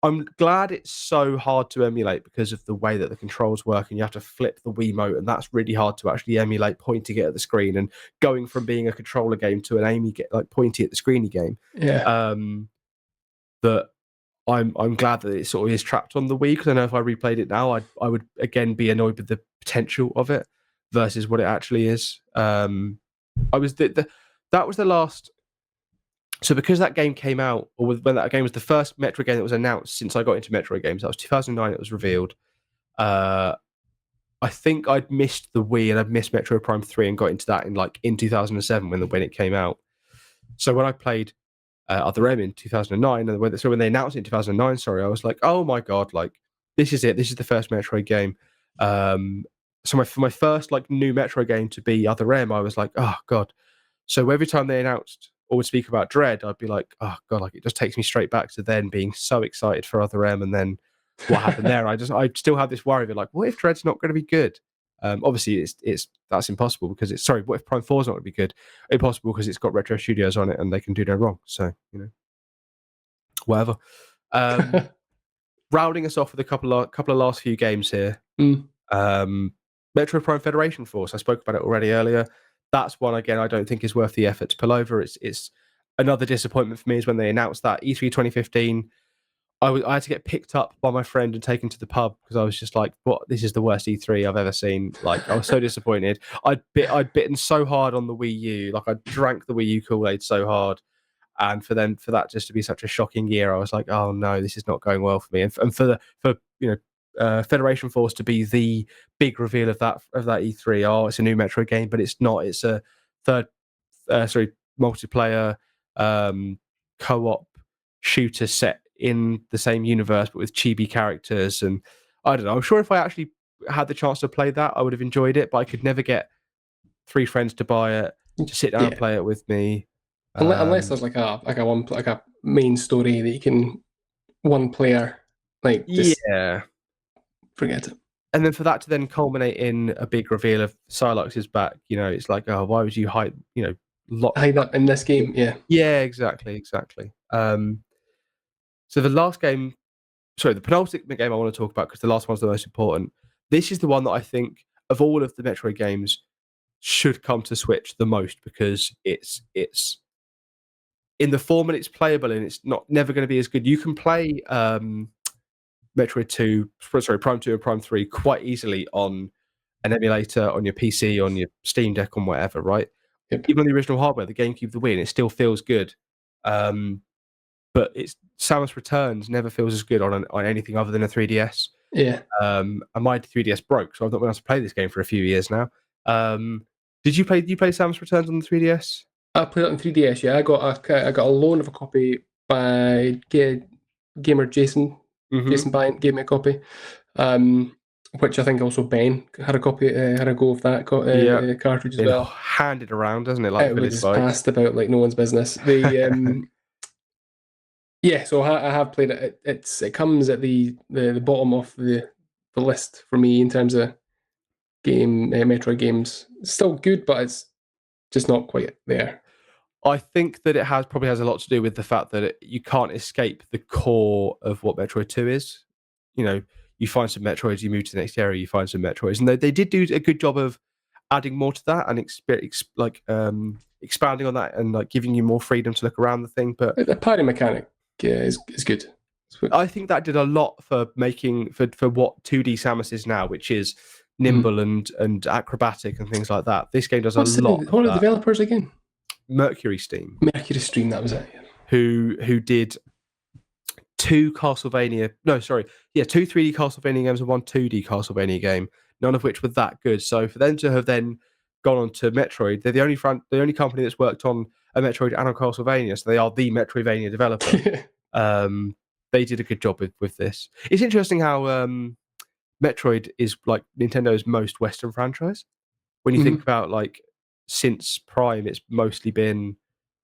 I'm glad it's so hard to emulate because of the way that the controls work, and you have to flip the Wiimote, and that's really hard to actually emulate, pointing it at the screen and going from being a controller game to an aiming, like pointy at the screeny game. Yeah. That I'm glad that it sort of is trapped on the Wii, because I know if I replayed it now, I would again be annoyed with the potential of it versus what it actually is. That was the last. So because that game came out, or when that game was the first Metroid game that was announced since I got into Metroid games, that was 2009. It was revealed. I think I'd missed the Wii and I'd missed Metroid Prime 3 and got into that in 2007 when it came out. So when I played Other M in 2009, and when they announced it in 2009, I was like, oh my god, like this is it. This is the first Metroid game. So for my first like new Metroid game to be Other M, I was like, oh god. So every time they announced or would speak about Dread, I'd be like, oh god, like it just takes me straight back to then being so excited for Other M, and then what happened there. I still have this worry of like, what if Dread's not going to be good? Obviously, that's impossible because what if Prime 4 is not going to be good? Impossible because it's got Retro Studios on it and they can do no wrong. So, whatever. Rounding us off with a couple of last few games here. Metro Prime Federation Force. I spoke about it already earlier. That's one, again, I don't think is worth the effort to pull over. It's another disappointment for me is when they announced that E3 2015. I had to get picked up by my friend and taken to the pub because I was just like, "What? This is the worst E3 I've ever seen." Like, I was so disappointed. I'd bitten so hard on the Wii U, like I drank the Wii U Kool-Aid so hard, and for that just to be such a shocking year, I was like, "Oh no, this is not going well for me." And for Federation Force to be the big reveal of that E3. Oh, it's a new Metro game, but it's not. It's a multiplayer co-op shooter set in the same universe but with chibi characters, and I don't know. I'm sure if I actually had the chance to play that, I would have enjoyed it, but I could never get 3 friends to buy it to sit down and play it with me. Unless there's like a main story that you can one player. Like, just forget it. And then for that to then culminate in a big reveal of Psylocke is back, it's like, oh, why would you hide, hide up in this game? Yeah. Yeah, exactly. So the penultimate game I want to talk about, because the last one's the most important. This is the one that I think of all of the Metroid games should come to Switch the most, because it's in the form and it's playable, and it's never going to be as good. You can play Metroid 2, Prime 2 and Prime 3 quite easily on an emulator, on your PC, on your Steam Deck, on whatever, right? Yep. Even on the original hardware, the GameCube, the Wii, and it still feels good. But Samus Returns never feels as good on anything other than a 3DS. Yeah. And my 3DS broke, so I've not been able to play this game for a few years now. Did you play Samus Returns on the 3DS? I played it on 3DS. Yeah, I got a loan of a copy by gamer Jason. Jason Bryant gave me a copy, which I think also Ben had a copy, had a go of that cartridge as well. Handed around, doesn't it? Like it was passed about like no one's business. The yeah, so I have played it. It comes at the bottom of the list for me in terms of Metroid games. It's still good, but it's just not quite there. I think that it probably has a lot to do with the fact that you can't escape the core of what Metroid 2 is. You find some Metroids, you move to the next area, you find some Metroids, and they did do a good job of adding more to that and expanding on that, and like giving you more freedom to look around the thing. But the party mechanic is good. I think that did a lot for making for what 2D Samus is now, which is nimble and acrobatic and things like that. This game does a lot. What are the developers again? Mercury Steam. Mercury Steam, that was it. Yeah. Who did two 3D Castlevania games and one 2D Castlevania game, none of which were that good. So for them to have then gone on to Metroid, they're the only company that's worked on a Metroid and a Castlevania, so they are the Metroidvania developer. They did a good job with this. It's interesting how Metroid is like Nintendo's most Western franchise. When you think about like since Prime, it's mostly been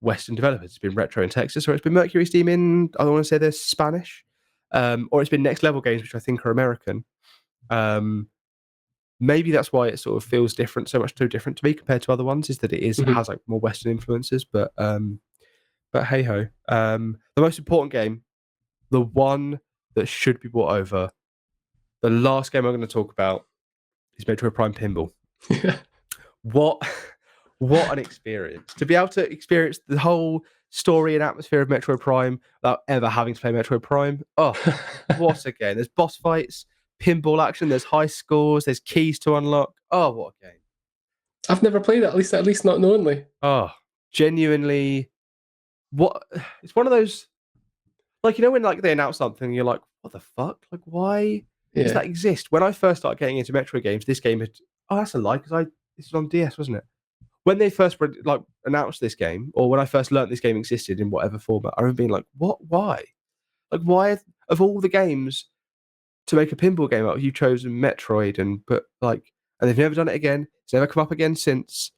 Western developers. It's been Retro in Texas, or it's been Mercury Steam in, I don't want to say they're Spanish, or it's been Next Level Games, which I think are American. Maybe that's why it sort of feels different, so different to me compared to other ones, is that it has like more Western influences. But hey ho, the most important game, the one that should be brought over, the last game I'm going to talk about is Metroid Prime Pinball. What an experience to be able to experience the whole story and atmosphere of Metroid Prime without ever having to play Metroid Prime. Oh, what a game! There's boss fights, pinball action, there's high scores, there's keys to unlock. Oh, what a game! I've never played it, at least not knowingly. Oh, genuinely, it's one of those, like, when like they announce something and you're like, what the fuck? Like, why does that exist? When I first started getting into Metroid games, this game that's a lie, because this was on DS, wasn't it? When they first announced this game, or when I first learned this game existed in whatever format, I remember being like, what? Why? Like, why of all the games to make a pinball game out, you've chosen Metroid, and they've never done it again. It's never come up again since.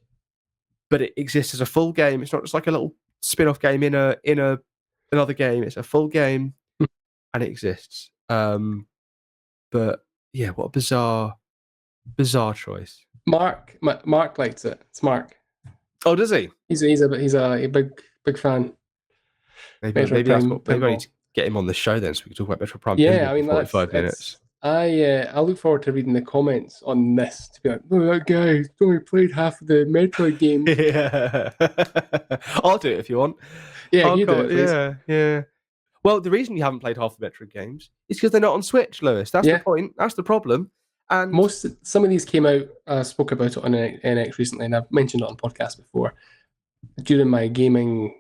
But it exists as a full game. It's not just like a little spin-off game in another game. It's a full game, and it exists. But yeah, what a bizarre choice. Mark likes it. It's Mark. Oh, does he? He's a big fan. Maybe I need to get him on the show then, so we can talk about Metroid Prime. Yeah, I mean, for 45 minutes. I look forward to reading the comments on this to be like, oh, that guy's only played half of the Metroid games. Yeah, I'll do it if you want. Yeah, you do it, please. Yeah. Well, the reason you haven't played half the Metroid games is because they're not on Switch, Lewis. That's the point. That's the problem. And some of these came out. I spoke about it on NX recently, and I've mentioned it on podcast before. During my gaming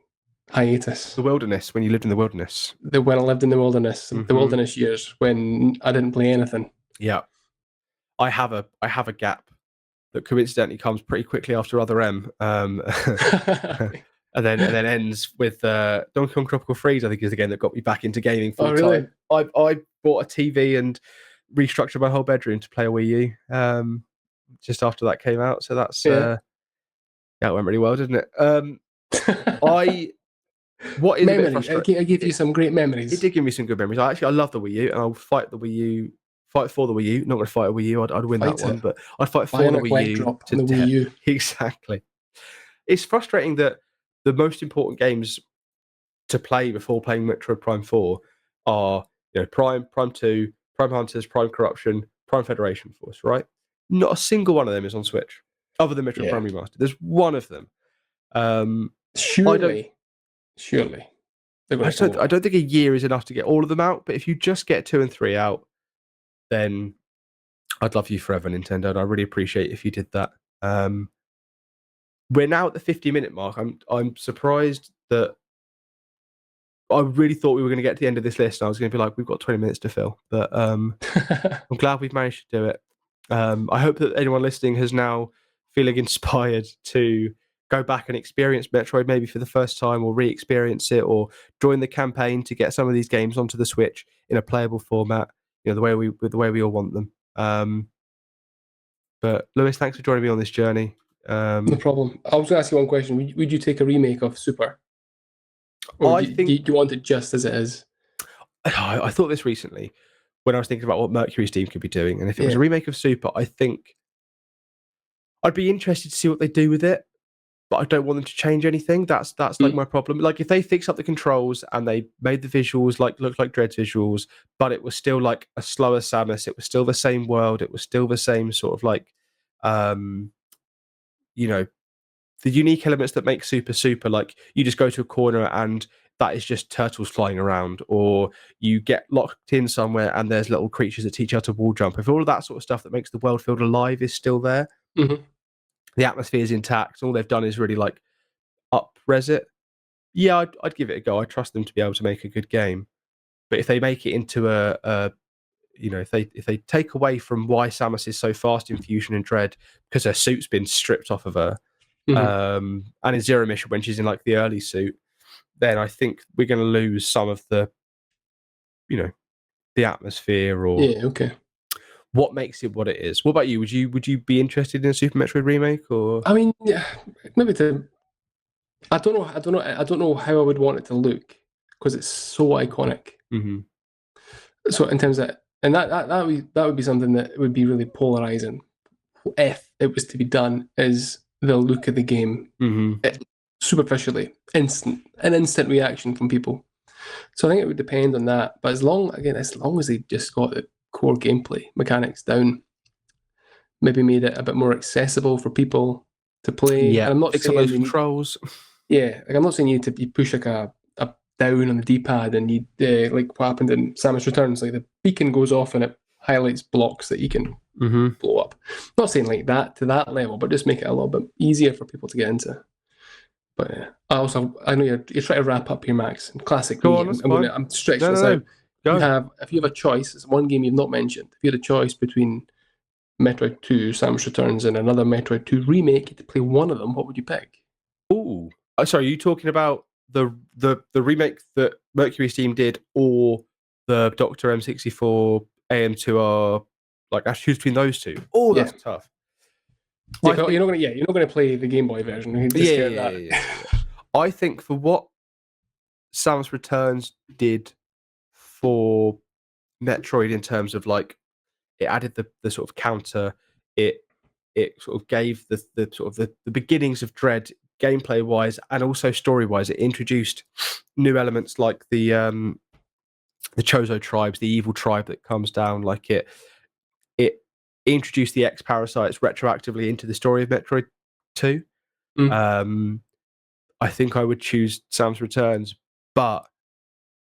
hiatus, the wilderness, when you lived in the wilderness, when I lived in the wilderness, the wilderness years when I didn't play anything. Yeah, I have a gap that coincidentally comes pretty quickly after Other M, and then ends with Donkey Kong Tropical Freeze. I think is the game that got me back into gaming full time. I bought a TV and restructured my whole bedroom to play a Wii U just after that came out. So that's it went really well, didn't it? what is a bit Memory. frustrating? I gave you some great It memories. did give me some good memories. I love the Wii U, and I'll fight the Wii U, fight for the Wii U. Not going to fight a Wii U. I'd win that Fight one, it. but I'd fight for the Bionic Wii leg U drop to on the Wii death. U. Exactly. It's frustrating that the most important games to play before playing Metroid Prime 4 are, Prime, Prime 2, Prime Hunters, Prime Corruption, Prime Federation Force, right? Not a single one of them is on Switch, other than Metroid Yeah. Prime Remastered. There's one of them. Surely. I don't think a year is enough to get all of them out, but if you just get 2 and 3 out, then I'd love you forever, Nintendo, and I really appreciate if you did that. We're now at the 50-minute mark. I'm surprised that I really thought we were going to get to the end of this list, and I was going to be like, we've got 20 minutes to fill. But I'm glad we've managed to do it. I hope that anyone listening has now feeling inspired to go back and experience Metroid maybe for the first time, or re-experience it, or join the campaign to get some of these games onto the Switch in a playable format, the way we all want them. But Lewis, thanks for joining me on this journey. No problem. I was going to ask you one question. Would you take a remake of Super? Or I think do you want it just as it is? I thought this recently when I was thinking about what Mercury's team could be doing, and if it was a remake of Super, I think I'd be interested to see what they do with it, but I don't want them to change anything. That's like my problem. Like if they fix up the controls and they made the visuals look like Dread's visuals, but it was still like a slower Samus, it was still the same world, it was still the same sort of like, you know, the unique elements that make Super, like you just go to a corner and that is just turtles flying around, or you get locked in somewhere and there's little creatures that teach you how to wall jump. If all of that sort of stuff that makes the world feel alive is still there, the atmosphere is intact. All they've done is really like up-res it. Yeah, I'd give it a go. I trust them to be able to make a good game. But if they make it into if they take away from why Samus is so fast in Fusion and Dread because her suit's been stripped off of her, and in Zero Mission when she's in like the early suit, then I think we're going to lose some of the atmosphere or what makes it what it is. What about you? Would you be interested in a Super Metroid remake? Or I mean, yeah, maybe I don't know how I would want it to look because it's so iconic. So in terms of and that would be something that would be really polarizing if it was to be done. Is the look of the game superficially an instant reaction from people. So I think it would depend on that. But as long as they just got the core gameplay mechanics down, maybe made it a bit more accessible for people to play. Yeah, and I'm not fix saying up those controls. I'm not saying you push like a down on the D-pad and you like what happened in Samus Returns, like the beacon goes off and it highlights blocks that you can blow up. Not saying like that to that level, but just make it a little bit easier for people to get into. But I know you're trying to wrap up here, Max. And classic Go me. on, I'm stretching this out. Go. If you have a choice, it's one game you've not mentioned. If you had a choice between Metroid 2, Samus Returns, and another Metroid 2 remake to play one of them, what would you pick? Ooh, sorry, are you talking about the remake that Mercury's team did, or the Doctor M64 AM2R? Like, I choose between those two. Oh, that's tough. Yeah, you're not gonna play the Game Boy version. Yeah. I think for what Samus Returns did for Metroid in terms of like it added the sort of counter, it sort of gave the sort of the beginnings of Dread gameplay wise and also story wise. It introduced new elements like the Chozo tribes, the evil tribe that comes down. Like it introduced the X parasites retroactively into the story of Metroid 2. I think I would choose Samus Returns, but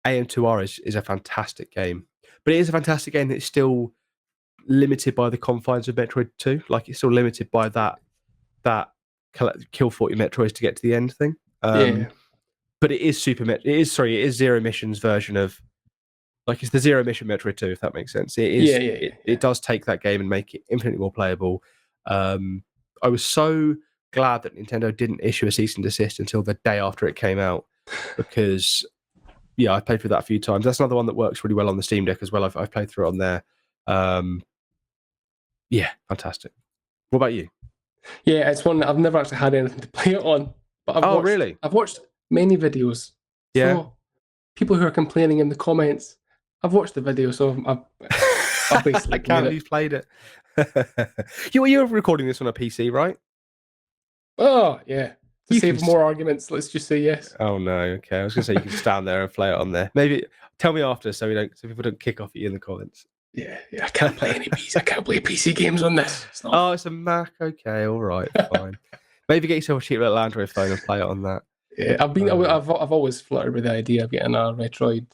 AM2R is a fantastic game. But it is a fantastic game that's still limited by the confines of Metroid 2. Like it's still limited by that kill 40 Metroids to get to the end thing. But it is it is Zero Mission's version of, like, it's the Zero Mission Metroid 2, if that makes sense. It is. It does take that game and make it infinitely more playable. I was so glad that Nintendo didn't issue a cease and desist until the day after it came out, because I played through that a few times. That's another one that works really well on the Steam Deck as well. I've played through it on there. Fantastic. What about you? Yeah, it's one I've never actually had anything to play it on, but I've watched many videos Yeah. So people who are complaining in the comments, I've watched the video, so I've basically I can't believe you've played it. You're recording this on a PC, right? Oh, yeah. To You save can. more arguments, let's just say yes. Oh no. Okay, I was gonna say you can stand there and play it on there. Maybe tell me after so people don't kick off at you in the comments. Yeah, I can't play any PC. I can't play PC games on this. Oh, it's a Mac. Okay, all right, fine. Maybe get yourself a cheap little Android phone and play it on that. Yeah, I've always flirted with the idea of getting a Metroid.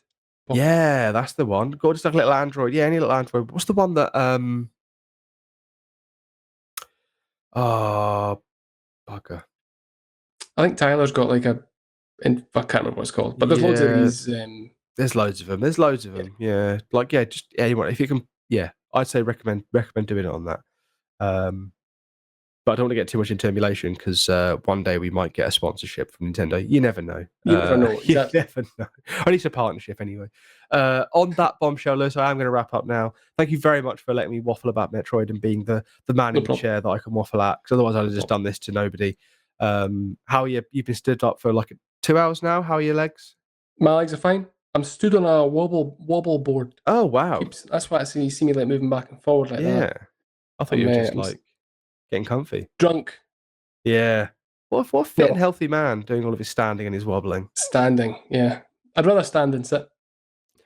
Yeah, that's the one. Go just like a little Android. Yeah, any little Android. What's the one that oh bugger. I think Tyler's got like I can't remember what it's called, but there's loads of these. There's loads of them. There's loads of them. Yeah, like just anyone. If you can, yeah, I'd say recommend doing it on that. But I don't want to get too much into emulation because one day we might get a sponsorship from Nintendo. You never know. You never know. Exactly. You never know. At least a partnership anyway. On that bombshell, Lewis, I am going to wrap up now. Thank you very much for letting me waffle about Metroid and being the man in the chair that I can waffle at. Because otherwise I'd have just done this to nobody. How are you? You've been stood up for like 2 hours now. How are your legs? My legs are fine. I'm stood on a wobble board. Oh wow! That's why I see. You see me like moving back and forward like that. Yeah, I thought you were just like getting comfy. Drunk. Yeah. What a fit and healthy man doing all of his standing and his wobbling. Standing, yeah. I'd rather stand than sit.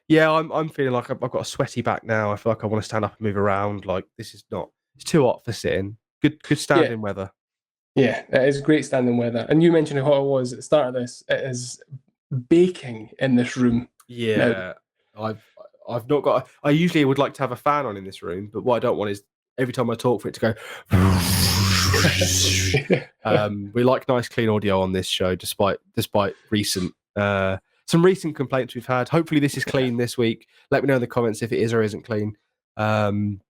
Yeah, I'm feeling like I've got a sweaty back now. I feel like I want to stand up and move around. Like this is not. It's too hot for sitting. Good standing weather. Yeah, it is great standing weather. And you mentioned how hot it was at the start of this. It is baking in this room. Yeah, now. I've not got. I usually would like to have a fan on in this room, but what I don't want is every time I talk for it to go. We like nice clean audio on this show, despite recent some recent complaints we've had. Hopefully this is clean this week. Let me know in the comments if it is or isn't clean. And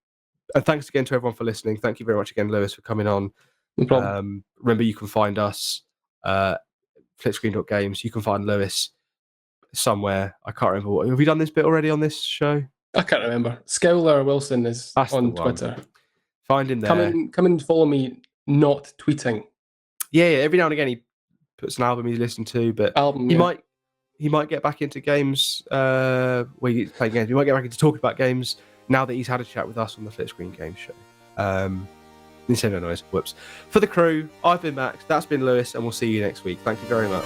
thanks again to everyone for listening. Thank you very much again, Lewis, for coming on. No problem. Remember, you can find us flipscreen.games. You can find Lewis somewhere. I can't remember. Have we done this bit already on this show? I can't remember. Scowler Wilson is on Twitter. Find him there. Come and follow me. Not tweeting. Yeah. Every now and again he puts an album he's listened to, but he might get back into games. Where he's playing games. He might get back into talking about games now that he's had a chat with us on the Flip Screen Games show. Nintendo noise. Whoops. For the crew, I've been Max. That's been Lewis, and we'll see you next week. Thank you very much.